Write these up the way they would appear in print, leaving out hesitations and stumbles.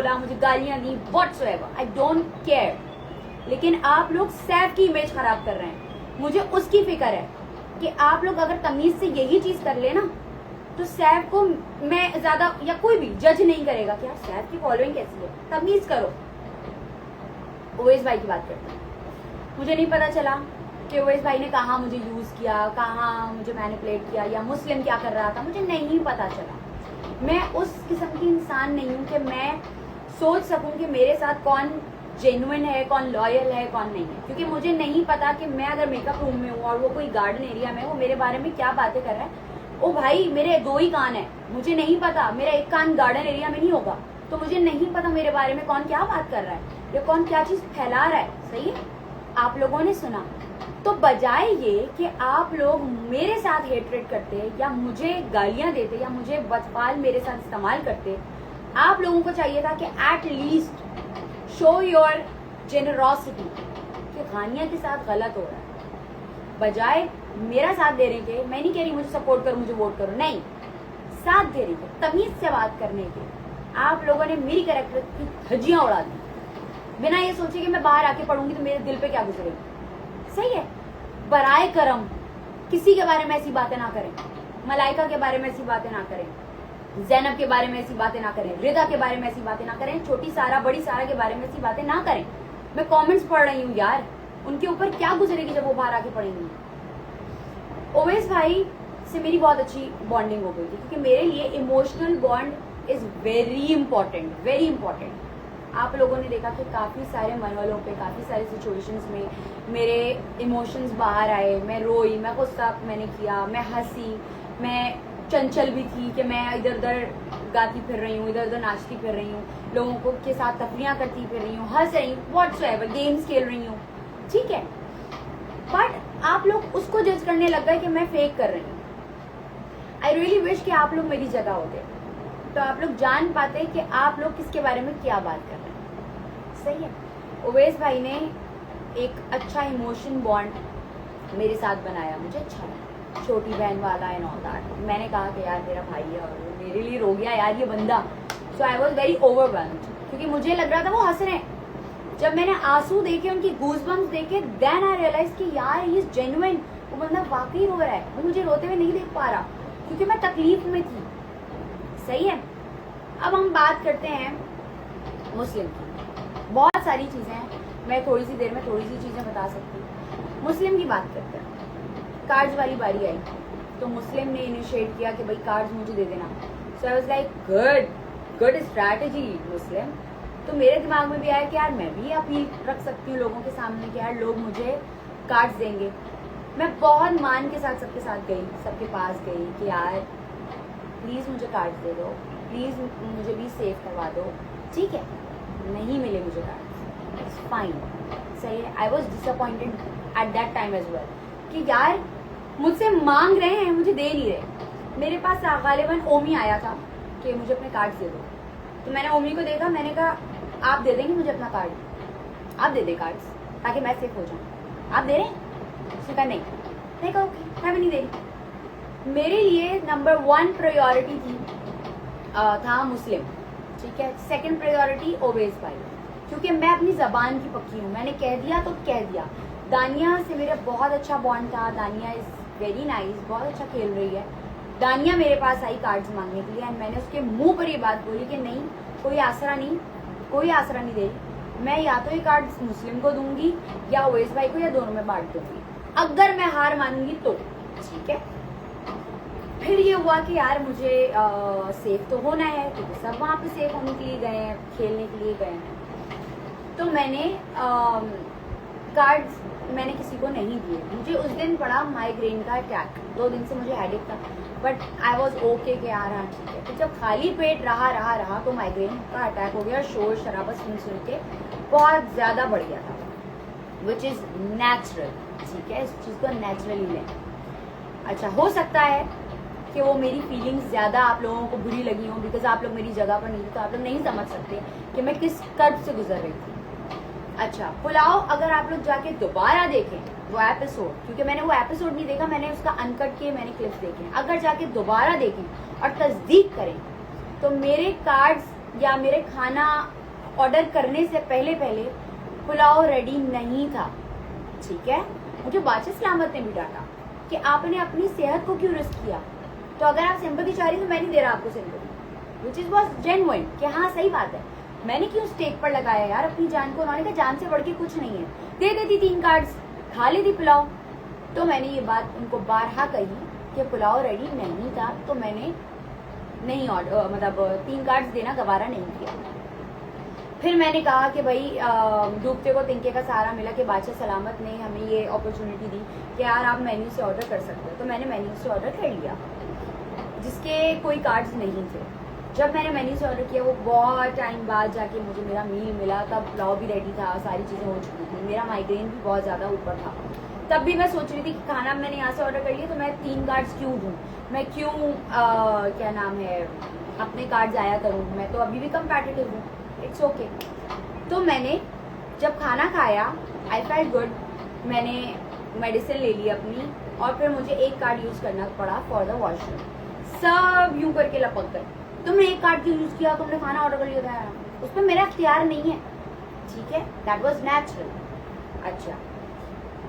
बोला, मुझे गालियां दी, व्हाटसोएवर, आई डोंट केयर। लेकिन आप लोग सैफ की इमेज खराब कर रहे हैं। मुझे उसकी फिक्र है कि आप लोग अगर तमीज से यही चीज कर ले ना, तो सैफ को मैं ज्यादा या कोई भी जज नहीं करेगा कि यार सैफ की फॉलोइंग कैसी है। तमीज करो। ओवैस भाई की बात करते हैं। मुझे नहीं पता चला कि ओवैस भाई ने कहाँ मुझे यूज किया, कहाँ मुझे मैनिपुलेट किया, या मुस्लिम क्या कर रहा था, मुझे नहीं पता चला। मैं उस किस्म की इंसान नहीं हूँ कि मैं सोच सकूं कि मेरे साथ कौन जेन्युइन है, कौन लॉयल है, कौन नहीं है, क्योंकि मुझे नहीं पता कि मैं अगर मेकअप रूम में हूँ और वो कोई गार्डन एरिया में, वो मेरे बारे में क्या बातें कर रहा है। ओ भाई, मेरे 2 ही कान है, मुझे नहीं पता, मेरा एक कान गार्डन एरिया में नहीं होगा, तो मुझे नहीं पता मेरे बारे में कौन क्या बात कर रहा है या कौन क्या चीज फैला रहा है। सही है, आप लोगों ने सुना। तो बजाय ये कि आप लोग मेरे साथ हेटरेट करते या मुझे गालियां देते या मुझे बदफाल मेरे साथ इस्तेमाल करते, आप लोगों को चाहिए था कि at least show your generosity कि गानिया के साथ गलत हो रहा है। बजाय मेरा साथ देने के, मैं नहीं कह रही मुझे सपोर्ट करो, मुझे वोट करो, नहीं, साथ देने के, तमीज से बात करने के, आप लोगों ने मेरी कैरेक्टर की धज्जियां उड़ा दी बिना ये सोचे कि मैं बाहर आके पढ़ूंगी तो मेरे दिल पे क्या गुजरेगी। सही है, बराए करम किसी के बारे में ऐसी बातें ना करें, मलाइका के बारे में ऐसी बातें ना करें, जैनब के बारे में ऐसी बातें ना करें, रिदा के बारे में ऐसी बातें ना करें, छोटी सारा बड़ी सारा के बारे में ऐसी बातें ना करें। मैं कमेंट्स पढ़ रही हूँ यार, उनके ऊपर क्या गुजरेगी जब वो बाहर आके पढ़ेंगी। ओवैस भाई से मेरी बहुत अच्छी बॉन्डिंग हो गई थी, क्योंकि मेरे लिए emotional bond is very important, very important. आप लोगों ने देखा कि काफ़ी सारे मरहलों पे, काफ़ी सारे सिचुएशंस में मेरे इमोशंस बाहर आए। मैं रोई, मैं गुस्सा मैंने किया, मैं हंसी, मैं चंचल भी थी कि मैं इधर उधर गाती फिर रही हूँ, इधर उधर नाचती फिर रही हूँ, लोगों को के साथ तफरियाँ करती फिर रही हूँ, हंस रही हूँ, व्हाटसोएवर, गेम्स खेल रही हूँ, ठीक है। बट आप लोग उसको जज करने लग गए कि मैं फेक कर रही हूँ। आई रियली विश कि आप लोग मेरी जगह होते, तो आप लोग जान पाते कि आप लोग किसके बारे में क्या बात कर रहे हैं। सही है, ओवैस भाई ने एक अच्छा इमोशन बॉन्ड मेरे साथ बनाया, मुझे अच्छा लगा, छोटी बहन वाला एंड ऑल दैट। मैंने कहा कि यार मेरा भाई है और मेरे लिए रो गया यार ये बंदा। सो आई वॉज वेरी ओवरवेल्म्ड, क्योंकि मुझे लग रहा था वो हंस रहे हैं। जब मैंने आंसू देखे, उनकी गूज़बम्प्स देखे, देन आई रियलाइज कि यार ही इज जेन्युइन, वो बंदा वाकई रो रहा है, वो मुझे रोते हुए नहीं देख पा रहा क्योंकि मैं तकलीफ में थी। सही है, अब हम बात करते हैं मुस्लिम की। बहुत सारी चीज़ें हैं, मैं थोड़ी सी देर में थोड़ी सी चीज़ें बता सकती हूँ। मुस्लिम की बात करते हैं। कार्ड्स वाली बारी आई तो मुस्लिम ने इनिशिएट किया कि भाई कार्ड्स मुझे दे देना। So I was like good strategy Muslim. तो मेरे दिमाग में भी आया कि यार मैं भी अपील रख सकती हूँ लोगों के सामने कि यार लोग मुझे कार्ड्स देंगे। मैं बहुत मान के साथ सबके साथ गई, सबके पास गई कि यार प्लीज़ मुझे कार्ड्स दे दो, प्लीज़ मुझे भी सेव करवा दो, ठीक है। नहीं मिले मुझे कार्ड्स, इट्स फाइन, सही है। I was disappointed at that time as well कि यार मुझसे मांग रहे हैं, मुझे दे नहीं रहे। मेरे पास गालिबन ओमी आया था कि मुझे अपने कार्ड्स दे दो, तो मैंने ओमी को देखा, मैंने कहा आप दे देंगे मुझे अपना कार्ड, आप दे दे कार्ड्स ताकि मैं सेफ हो जाऊँ, आप दे रहे हैं? उसने कहा नहीं। मैं कहा ओके, मैं भी नहीं दे रही। मेरे लिए नंबर 1 प्रायोरिटी थी था मुस्लिम, ठीक है। सेकंड प्रायोरिटी ओवैस भाई, क्योंकि मैं अपनी जबान की पक्की हूँ, मैंने कह दिया तो कह दिया। दानिया से मेरा बहुत अच्छा बॉन्ड था, दानिया इज वेरी नाइस, बहुत अच्छा खेल रही है। दानिया मेरे पास आई कार्ड्स मांगने के लिए एंड मैंने उसके मुंह पर ये बात बोली कि नहीं, कोई आसरा नहीं, कोई आसरा नहीं दे, मैं या तो ये कार्ड्स मुस्लिम को दूंगी या ओवैस भाई को, या दोनों में बांट दूंगी। अगर मैं हार मानूंगी तो ठीक है। फिर ये हुआ कि यार मुझे सेफ तो होना है, क्योंकि सब वहाँ पे सेफ होने के लिए गए हैं, खेलने के लिए गए हैं। तो मैंने कार्ड्स मैंने किसी को नहीं दिए। मुझे उस दिन पड़ा माइग्रेन का अटैक, 2 दिन से मुझे हेडेक था, बट आई वॉज ओके कि यार हाँ ठीक है। तो जब खाली पेट रहा तो माइग्रेन का अटैक हो गया, शोर शराबा सुन के बहुत ज़्यादा बढ़ गया था, विच इज़ नेचुरल, ठीक है। इस चीज़ को नेचुरली लें। अच्छा, हो सकता है कि वो मेरी फीलिंग्स ज़्यादा आप लोगों को बुरी लगी हों, बिकॉज आप लोग मेरी जगह पर नहीं थे, तो आप लोग नहीं समझ सकते कि मैं किस कर्ब से गुजर रही थी। अच्छा, पुलाव अगर आप लोग जाके दोबारा देखें वो एपिसोड, क्योंकि मैंने वो एपिसोड नहीं देखा, मैंने उसका अनकट किए, मैंने क्लिप्स देखे, अगर जाके दोबारा देखें और तस्दीक करें तो मेरे कार्ड्स या मेरे खाना ऑर्डर करने से पहले पहले पुलाव रेडी नहीं था, ठीक है, मुझे बादशाह सलामत ने भी डांटा कि आपने अपनी सेहत को क्यों रिस्क किया। तो अगर आप सिंपैथी चाह रही तो मैं नहीं दे रहा आपको sympathy, which is was genuine कि हाँ सही बात है, मैंने क्यों स्टेक पर लगाया यार अपनी जान को। उन्होंने कहा जान से बढ़ के कुछ नहीं है, दे देती 3 कार्ड्स, खा लेती पुलाव। तो मैंने ये बात उनको बारहा कही कि पुलाव रेडी नहीं था, तो मैंने नहीं ऑर्डर मतलब 3 कार्ड्स देना गवारा नहीं किया। फिर मैंने कहा कि भाई डूबते को तिनके का सहारा मिला कि बादशाह सलामत ने हमें ये अपॉर्चुनिटी दी कि यार आप मेन्यू से ऑर्डर कर सकते हो। तो मैंने मेन्यू से ऑर्डर कर लिया जिसके कोई कार्ड्स नहीं थे। जब मैंने मेन्यू से ऑर्डर किया वो बहुत टाइम बाद जाके मुझे मेरा मील मिला, तब पुलाव भी रेडी था, सारी चीज़ें हो चुकी थी, मेरा माइग्रेन भी बहुत ज़्यादा ऊपर था। तब भी मैं सोच रही थी कि खाना मैंने यहाँ से ऑर्डर कर लिया तो मैं 3 कार्ड्स क्यों दूँ, मैं क्यों क्या नाम है अपने कार्ड्स आया करूँ, मैं तो अभी भी कंपैटिटिव हूँ, इट्स ओके। तो मैंने जब खाना खाया आई फेल्ट गुड, मैंने मेडिसिन ले ली अपनी और फिर मुझे एक कार्ड यूज़ करना पड़ा फॉर द वॉशरूम। सब यूं करके लपक गए, तुमने एक कार्ड क्यों यूज़ किया, तुमने खाना ऑर्डर कर लिया था, उस पर मेरा इख्तियार नहीं है, ठीक है, दैट वॉज नेचुरल। अच्छा,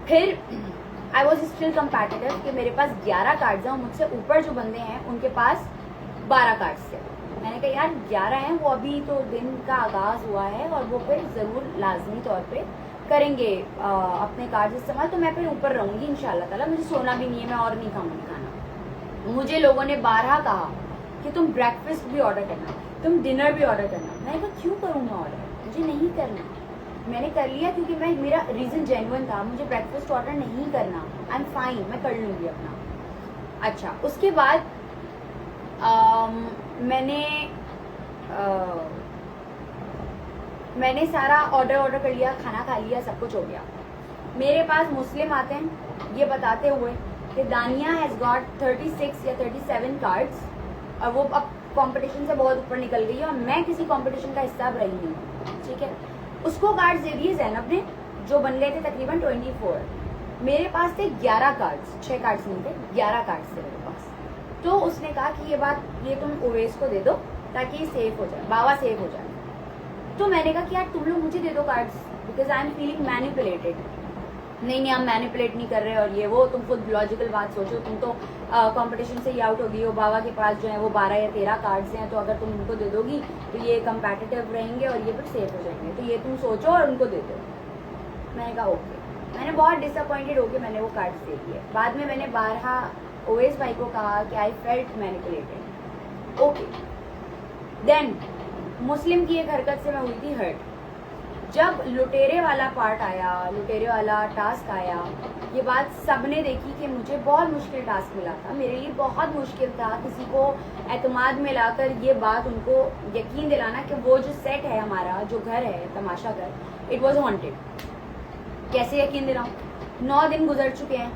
फिर आई वॉज स्टिल कंपैटिटिव कि मेरे पास 11 कार्ड्स हैं और मुझसे ऊपर जो बंदे हैं उनके पास 12 कार्ड्स थे। मैंने कहा यार 11 हैं, वो अभी तो दिन का आगाज़ हुआ है और वो फिर ज़रूर लाजमी तौर पे करेंगे अपने कार्ड्स इस्तेमाल, तो मैं फिर ऊपर रहूँगी इंशाल्लाह ताला, मुझे सोना भी नहीं है, मैं और नहीं खाऊंगी खाना। मुझे लोगों ने 12 कहा कि तुम ब्रेकफास्ट भी ऑर्डर करना, तुम डिनर भी ऑर्डर करना। मैंने कहा क्यों करूँ मैं ऑर्डर, मुझे नहीं करना। मैंने कर लिया क्योंकि मेरा रीज़न जेन्युइन था, मुझे ब्रेकफास्ट ऑर्डर नहीं करना, आई एम फाइन, मैं कर लूँगी अपना। अच्छा, उसके बाद मैंने सारा ऑर्डर कर लिया, खाना खा लिया, सब कुछ हो गया। मेरे पास मुस्लिम आते हैं ये बताते हुए कि दानिया हैज़ गॉट 36 या 37 कार्ड्स और वो अब कंपटीशन से बहुत ऊपर निकल गई है और मैं किसी कंपटीशन का हिस्सा अब रही नहीं हूँ, ठीक है। उसको कार्ड्स दे दिए जैनब ने जो बन गए थे तकरीबन 24। मेरे पास थे 11 कार्ड्स, 6 कार्ड्स नहीं थे, 11 कार्ड्स थे मेरे पास। तो उसने कहा कि ये तुम ओवेस को दे दो ताकि ये सेफ हो जाए, बाबा सेफ हो जाए। तो मैंने कहा कि यार तुम लोग मुझे दे दो cards because I am feeling manipulated. नहीं हम मैनिपुलेट नहीं कर रहे और ये वो, तुम खुद लॉजिकल बात सोचो, तुम तो कंपटीशन से ही आउट हो गई हो, बाबा के पास जो है वो 12 या 13 कार्ड्स हैं, तो अगर तुम उनको दे दोगी तो ये कंपेटिटिव रहेंगे और ये फिर सेफ हो जाएंगे, तो ये तुम सोचो और उनको दे दो। मैंने कहा ओके। मैंने बहुत डिसअपॉइंटेड होकर मैंने वो कार्ड्स दे दिए। बाद में मैंने 12 ओएस भाई को कहा कि I felt manipulated, okay. Then मुस्लिम की एक हरकत से मैं हुई थी हर्ट। जब लुटेरे वाला पार्ट आया, लुटेरे वाला टास्क आया, ये बात सबने देखी कि मुझे बहुत मुश्किल टास्क मिला था, मेरे लिए बहुत मुश्किल था किसी को एतमाद में लाकर ये बात उनको यकीन दिलाना कि वो जो सेट है हमारा, जो घर है तमाशा घर, इट वॉज हॉन्टेड। कैसे यकीन दिलाऊं, 9 दिन गुजर चुके हैं,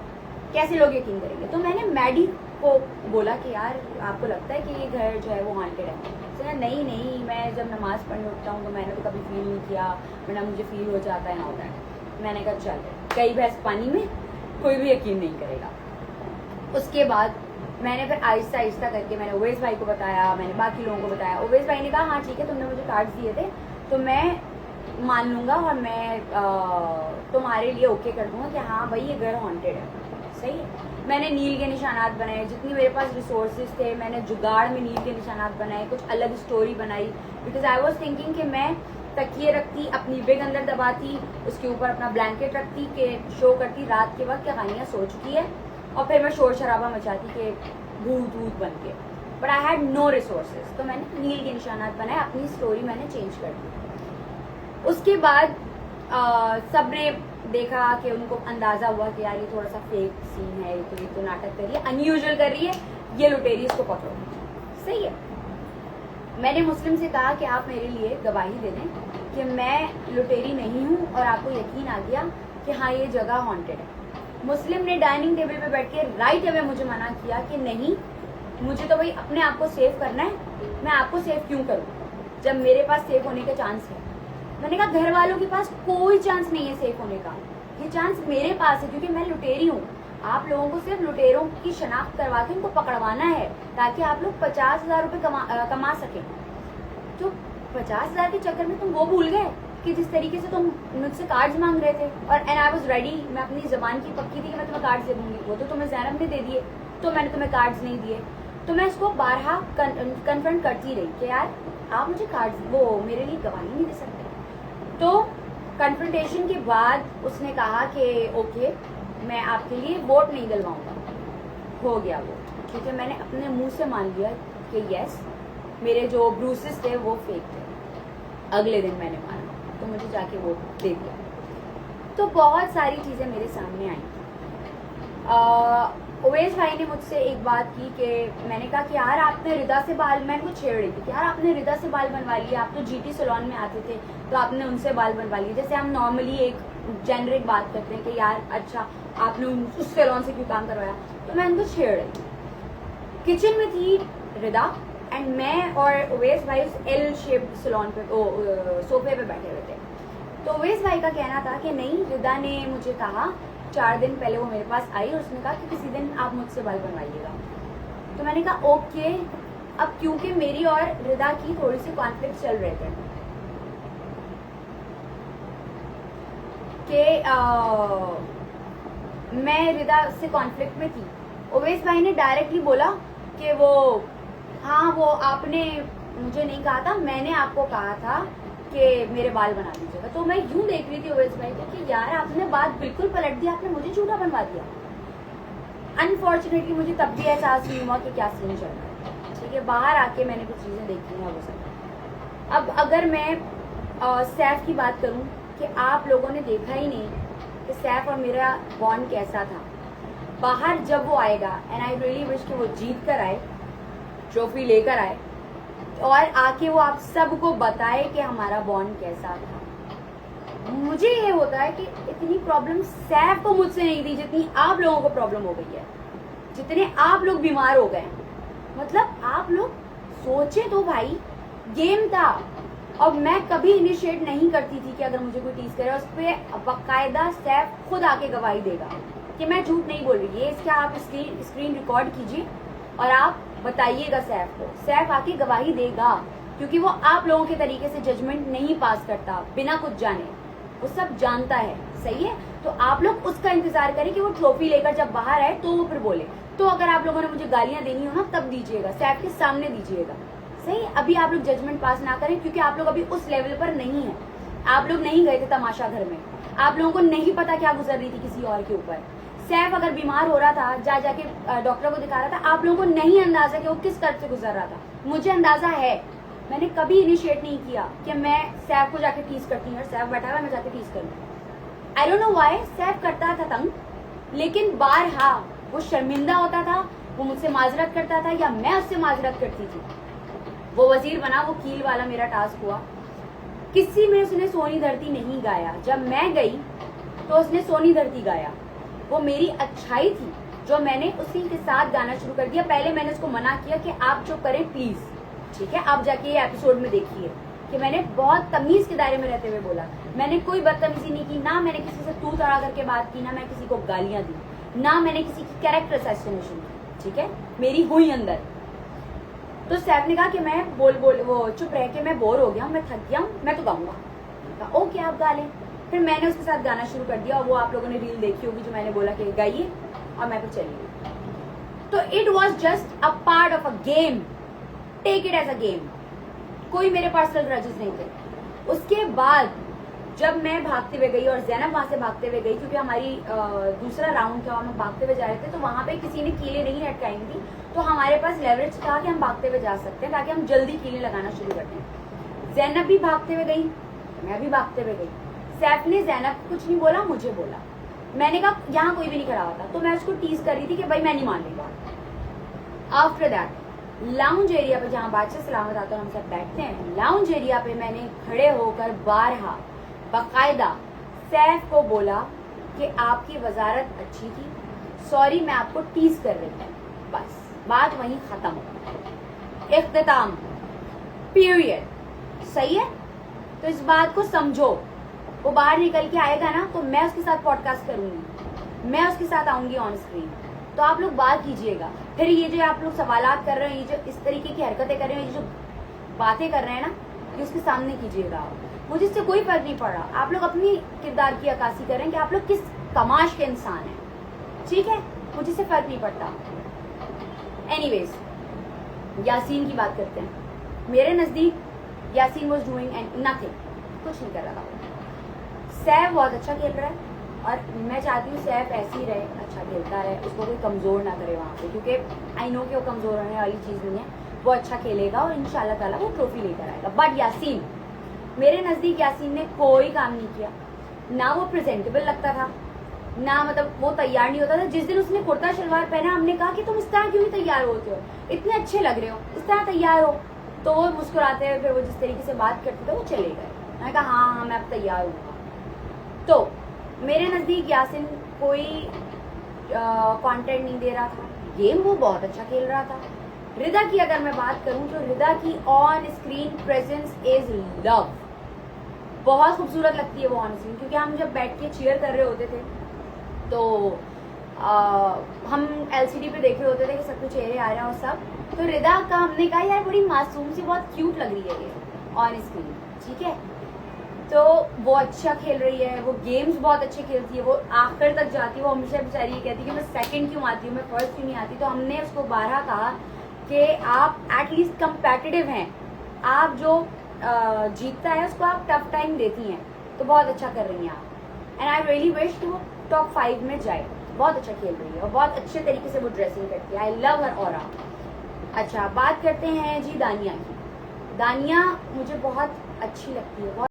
कैसे लोग यकीन करेंगे। तो मैंने मैडी को बोला कि यार आपको लगता है कि ये घर जो है वो हॉन्टेड है? उसने नहीं, मैं जब नमाज पढ़ने उठता हूँ तो मैंने तो कभी फील नहीं किया, वरना मुझे फील हो जाता है ना। मैंने कहा चल कई भैंस पानी में, कोई भी यकीन नहीं करेगा। उसके बाद मैंने फिर आहिस्ता आहिस्ता करके मैंने ओवैस भाई को बताया, मैंने बाकी लोगों को बताया। ओवैस भाई ने कहा हाँ ठीक है, तुमने मुझे कार्ड्स दिए थे तो मैं मान लूँगा और मैं तुम्हारे लिए ओके कर दूँगा कि हाँ भाई ये घर हॉन्टेड है, सही है। मैंने नील के निशानात बनाए, जितनी मेरे पास रिसोर्सेज थे मैंने जुगाड़ में नील के निशानात बनाए, कुछ अलग स्टोरी बनाई बिकॉज आई वॉज थिंकिंग कि मैं तकिए रखती, अपनी बेग अंदर दबाती, उसके ऊपर अपना ब्लैंकेट रखती कि शो करती रात के वक्त क्या खानियाँ सो चुकी है, और फिर मैं शोर शराबा मचाती कि भूत भूत बन के। But I had no resources, तो मैंने नील के निशानात बनाए, अपनी स्टोरी मैंने चेंज कर दी। उसके बाद सब ने देखा कि उनको अंदाजा हुआ कि यार ये थोड़ा सा फेक सीन है, तो ये तो नाटक कर रही है, अनयूजुअल कर रही है, ये लुटेरी, इसको पकड़ो, सही है। मैंने मुस्लिम से कहा कि आप मेरे लिए गवाही दे दें कि मैं लुटेरी नहीं हूँ और आपको यकीन आ गया कि हाँ ये जगह हॉन्टेड है। मुस्लिम ने डाइनिंग टेबल पे बैठ के राइट अवे मुझे मना किया कि नहीं, मुझे तो भाई अपने आप को सेव करना है, मैं आपको सेव क्यों करूँ जब मेरे पास सेव होने का चांस है। मैंने कहा घर वालों के पास कोई चांस नहीं है सेफ होने का, ये चांस मेरे पास है क्योंकि मैं लुटेरी हूँ। आप लोगों को सिर्फ लुटेरों की शनाख्त करवा के उनको पकड़वाना है ताकि आप लोग 50,000 रुपये कमा सकें। तो 50,000 के चक्कर में तुम वो भूल गए कि जिस तरीके से तुम मुझसे कार्ड्स मांग रहे थे, और एंड आई वाज रेडी, मैं अपनी ज़बान की पक्की थी कि मैं तुम्हें कार्ड्स दे दूंगी। वो तो तुम्हें ज़ैनब ने दे दिए, तो मैंने तुम्हें कार्ड्स नहीं दिए। तो मैं इसको बारहा कन्फ्रंट करती रही कि यार आप मुझे कार्ड्स, वो मेरे लिए गवाही नहीं दे सकते। तो कन्फ्रंटेशन के बाद उसने कहा कि ओके मैं आपके लिए वोट नहीं दिलवाऊंगा। हो गया वो, क्योंकि मैंने अपने मुंह से मान लिया कि यस मेरे जो ब्रूसेस थे वो फेक थे। अगले दिन मैंने माना, तो मुझे जाके वोट दे दिया। तो बहुत सारी चीज़ें मेरे सामने आई। ओवैस भाई ने मुझसे एक बात की कि मैंने कहा कि यार आपने रिदा से बाल, मैं उनको छेड़ रही थी कि यार आपने रिदा से बाल बनवा लिए, आप तो जीटी सैलून में आते थे तो आपने उनसे बाल बनवा लिए। जैसे हम नॉर्मली एक जेनरिक बात करते हैं कि यार अच्छा आपने उस सैलून से क्यों काम करवाया। तो मैं उनको छेड़ रही थी। किचन में थी रिदा एंड मैं और ओवैस भाई उस एल शेप सैलून पे सोफे पे बैठे हुए थे। तो ओवैस भाई का कहना था कि नहीं, रिदा ने मुझे कहा 4 दिन पहले वो मेरे पास आई और उसने कहा कि किसी दिन आप मुझसे बाल बनवाइएगा। तो मैंने कहा ओके। अब क्योंकि मेरी और रिदा की थोड़ी सी कॉन्फ्लिक्ट चल रहे थे कि मैं रिदा से कॉन्फ्लिक्ट में थी, ओवैस भाई ने डायरेक्टली बोला कि वो हाँ वो आपने मुझे नहीं कहा था, मैंने आपको कहा था कि मेरे बाल बना दीजिएगा। तो मैं यूं देख रही थी ओवैस भाई को कि यार आपने बात बिल्कुल पलट दी, आपने मुझे झूठा बनवा दिया। अनफॉर्चुनेटली मुझे तब भी एहसास नहीं हुआ कि क्या सीन चल रहा है। ठीक है, बाहर आके मैंने कुछ चीज़ें देखी हैं वो सब। अब अगर मैं सैफ की बात करूं कि आप लोगों ने देखा ही नहीं कि सैफ और मेरा बॉन्ड कैसा था। बाहर जब वो आएगा, एंड आई रियली विश कि वो जीत कर आए, ट्रॉफी लेकर आए और आके वो आप सबको बताए कि हमारा बॉन्ड कैसा था। मुझे ये होता है कि इतनी प्रॉब्लम सैफ को मुझसे नहीं थी जितनी आप लोगों को प्रॉब्लम हो गई है, जितने आप लोग बीमार हो गए। मतलब आप लोग सोचे तो भाई, गेम था और मैं कभी इनिशिएट नहीं करती थी कि अगर मुझे कोई टीज करे उस पर बाकायदा सैफ खुद आके गवाही देगा कि मैं झूठ नहीं बोल रही। ये इसका आप स्क्रीन रिकॉर्ड कीजिए और आप बताइएगा सैफ को, सैफ आके गवाही देगा, क्योंकि वो आप लोगों के तरीके से जजमेंट नहीं पास करता बिना कुछ जाने, वो सब जानता है। सही है, तो आप लोग उसका इंतजार करें कि वो ट्रॉफी लेकर जब बाहर आए तो वो फिर बोले। तो अगर आप लोगों ने मुझे गालियां देनी हो ना तब दीजिएगा, सैफ के सामने दीजिएगा। सही, अभी आप लोग जजमेंट पास ना करें, क्योंकि आप लोग अभी उस लेवल पर नहीं है। आप लोग नहीं गए थे तमाशा घर में, आप लोगों को नहीं पता क्या गुजर रही थी किसी और के ऊपर। सैफ अगर बीमार हो रहा था, जाके डॉक्टर को दिखा रहा था, आप लोगों को नहीं अंदाजा कि वो किस कर्ज से गुजर रहा था। मुझे अंदाजा है, मैंने कभी इनिशिएट नहीं किया कि मैं सैफ को जाके टीज करती हूँ और सैफ बैठा हुआ मैं जाके टीज करूँ। I don't know why, Saif करता था तंग, लेकिन बारहा वो शर्मिंदा होता था, वो मुझसे माजरत करता था या मैं उससे माजरत करती थी। वो वजीर बना, वो कील वाला मेरा टास्क हुआ। किसी में उसने सोनी धरती नहीं गाया, जब मैं गई तो उसने सोनी धरती गाया। वो मेरी अच्छाई थी जो मैंने उसी के साथ गाना शुरू कर दिया। पहले मैंने उसको मना किया कि आप चुप करें प्लीज, ठीक है, आप जाके ये एपिसोड में देखिए कि मैंने बहुत तमीज के दायरे में रहते हुए बोला। मैंने कोई बदतमीजी नहीं की, ना मैंने किसी से तू तड़ा करके बात की, ना मैं किसी को गालियां दी, ना मैंने किसी की कैरेक्टर असैसिनेशन की। ठीक है, मेरी हुई अंदर। तो सैफ ने कहा कि मैं वो चुप रह के मैं बोर हो गया हूँ, मैं थक गया हूँ, मैं तो गाऊंगा। ओके आप गा लें। फिर मैंने उसके साथ गाना शुरू कर दिया और वो आप लोगों ने रील देखी होगी जो मैंने बोला कि गाइए और मैं फिर चली गई। तो it was just a part of a game, take it as a game. कोई मेरे पर्सनल ग्रजेस नहीं थे। उसके बाद जब मैं भागते हुए गई और ज़ैनब वहां से भागते हुए गई, क्योंकि हमारी दूसरा राउंड था और हम भागते हुए जा रहे थे, तो वहां पे किसी ने कीलें नहीं लटकाई थी, तो हमारे पास लेवरेज था कि हम भागते हुए जा सकते हैं ताकि हम जल्दी कीलें लगाना शुरू कर दें। ज़ैनब भी भागते हुए गई, मैं भी भागते हुए गई। सैफ ने ज़ैनब को कुछ नहीं बोला, मुझे बोला। मैंने कहा यहाँ कोई भी नहीं खड़ा होता, तो मैं उसको टीज कर रही थी कि भाई मैं नहीं मान रही। आफ्टर दैट लाउंज एरिया पे जहाँ बादशाह सलामत आता है हम सब बैठते हैं, लाउंज एरिया पे मैंने खड़े होकर बारहा बाकायदा सैफ को बोला कि आपकी वजारत अच्छी थी, सॉरी मैं आपको टीज कर रही थी। बस बात वहीं खत्म, इख्तिताम, पीरियड। सही है, तो इस बात को समझो। वो बाहर निकल के आएगा ना तो मैं उसके साथ पॉडकास्ट करूंगी, मैं उसके साथ आऊंगी ऑन स्क्रीन, तो आप लोग बात कीजिएगा। फिर ये जो आप लोग सवालात कर रहे हैं, ये जो इस तरीके की हरकतें कर रहे हैं, ये जो बातें कर रहे हैं ना, ये उसके सामने कीजिएगा। मुझे इससे कोई फर्क नहीं पड़ रहा, आप लोग अपनी किरदार की अक्कासी करें कि आप लोग किस कमाश के इंसान हैं, ठीक है, मुझे इससे फर्क नहीं पड़ता। एनीवेज, यासीन की बात करते हैं। मेरे नजदीक Yasin was doing and nothing, कुछ नहीं कर रहा था। सैफ बहुत अच्छा खेल रहा है और मैं चाहती हूँ सैफ ऐसे ही रहे, अच्छा खेलता रहे, उसको कोई कमजोर ना करे वहाँ पे, क्योंकि आई नो कि वो कमजोर होने वाली चीज नहीं है, वो अच्छा खेलेगा और इंशाल्लाह ताला वो ट्रॉफी लेकर आएगा। बट यासीन, मेरे नजदीक यासीन ने कोई काम नहीं किया, ना वो प्रेजेंटेबल लगता था, ना मतलब वो तैयार नहीं होता था। जिस दिन उसने कुर्ता शलवार पहना, हमने कहा कि तुम इस तरह क्यों नहीं तैयार होते हो, इतने अच्छे लग रहे हो, इस तरह तैयार हो। तो वो मुस्कुराते हुए फिर वो जिस तरीके से बात करते थे वो चले गए। मैंने कहा हाँ हाँ मैं अब तैयार हूँ। तो मेरे नजदीक यासीन कोई कंटेंट नहीं दे रहा था, गेम वो बहुत अच्छा खेल रहा था। रिदा की अगर मैं बात करूं तो रिदा की on screen presence is love, बहुत खूबसूरत लगती है वो ऑन स्क्रीन, क्योंकि हम जब बैठ के चीयर कर रहे होते थे तो हम एलसीडी पे देख रहे होते थे कि सबके चेहरे आ रहे हैं और सब, तो रिदा का हमने कहा यार बड़ी मासूम सी बहुत क्यूट लग रही है ये ऑन स्क्रीन, ठीक है। तो वो अच्छा खेल रही है, वो गेम्स बहुत अच्छे खेलती है, वो आखिर तक जाती है, वो हमेशा बेचारी ये कहती है कि मैं सेकंड क्यों आती हूँ, मैं फर्स्ट क्यों नहीं आती। तो हमने उसको 12 कहा कि आप एटलीस्ट कंपेटिटिव हैं, आप जो जीतता है उसको आप टफ टाइम देती हैं, तो बहुत अच्छा कर रही हैं आप। एंड आई रियली विश कि वो टॉप 5 में जाए, बहुत अच्छा खेल रही है और बहुत अच्छे तरीके से वो ड्रेसिंग करती है, आई लव हर ऑरा। अच्छा, बात करते हैं जी दानिया की। दानिया मुझे बहुत अच्छी लगती है, बहुत